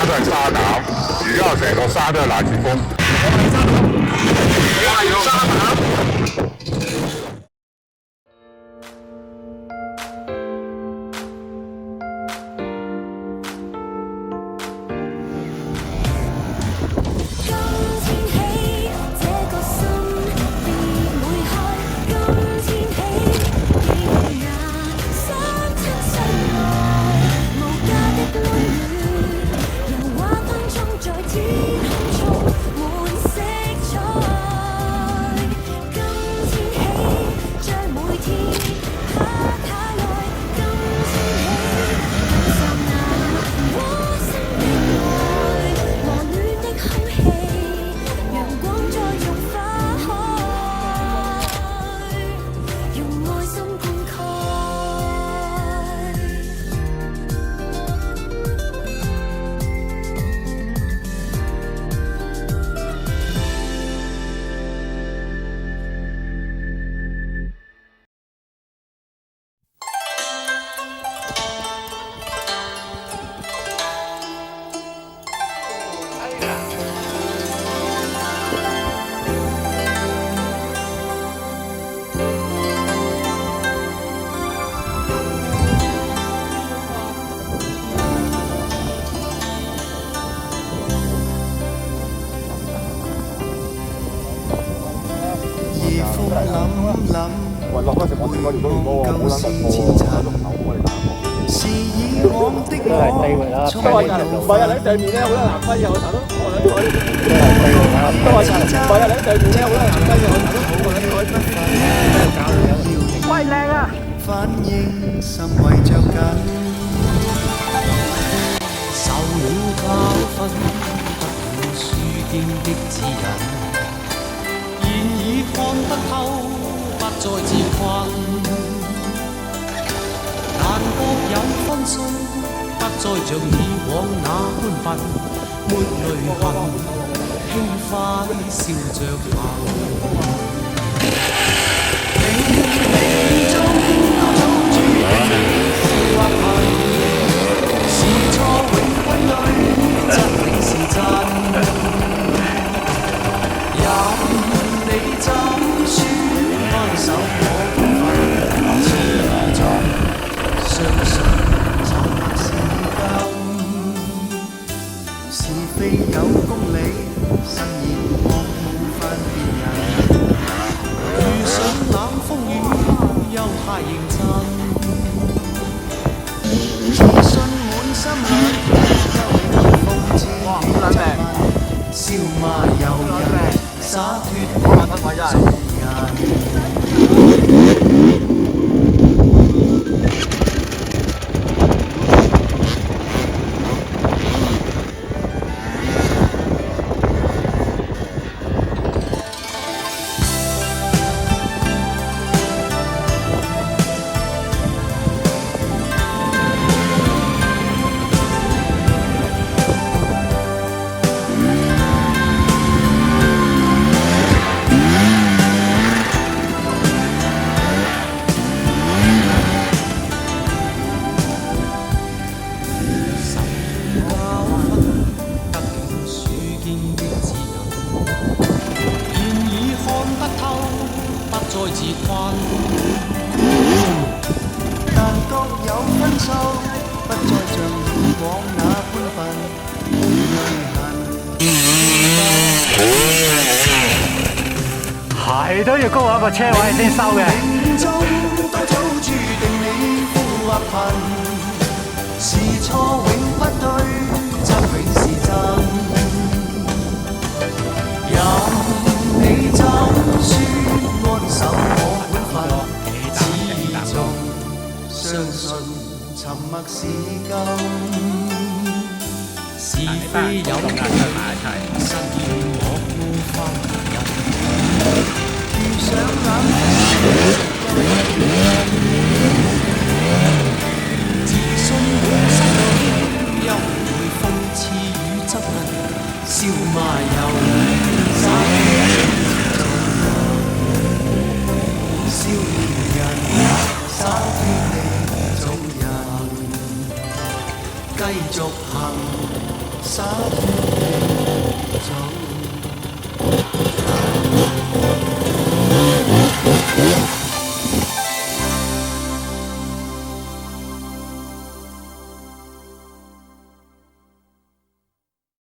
都係沙膽，而家成個山都係爛節風。我係沙膽。雲落嗰時我見過條水冇喎，冇諗過是以往的我，都話人唔係啊！你喺對面咧，好多南輝嘅，我查到我兩個都話人唔係啊！你喺對面咧，好多南輝嘅，我查到我兩個喂靚啊！反應心為着緊，受了教訓，得了書經的指引，現已看得透。不再自困，但各有分數，不再像以往那般笨，沒淚痕，輕快笑着行。冥冥中都早注定富或貧，是錯永不對，真定是真，任你怎說。手我本分，始終相信沉默是金，是非有公理，慎言惡分辨人。遇上冷風雨，又太認真，自信滿心裏，又永風痴你笑罵由人，灑脱的做人。但各有分數，不再像以往那般笨，係都要高我一個車位先收嘅。命中都早注定你富或貧，是錯永不對，真永是真。任你怎說，安守我本分。相信沉默是金，是非有公理，實現我分人。遇上冷自信滿心裏，又會諷刺與質問，笑罵又灑笑臉人，灑脱地做人，繼續行。灑脱地走。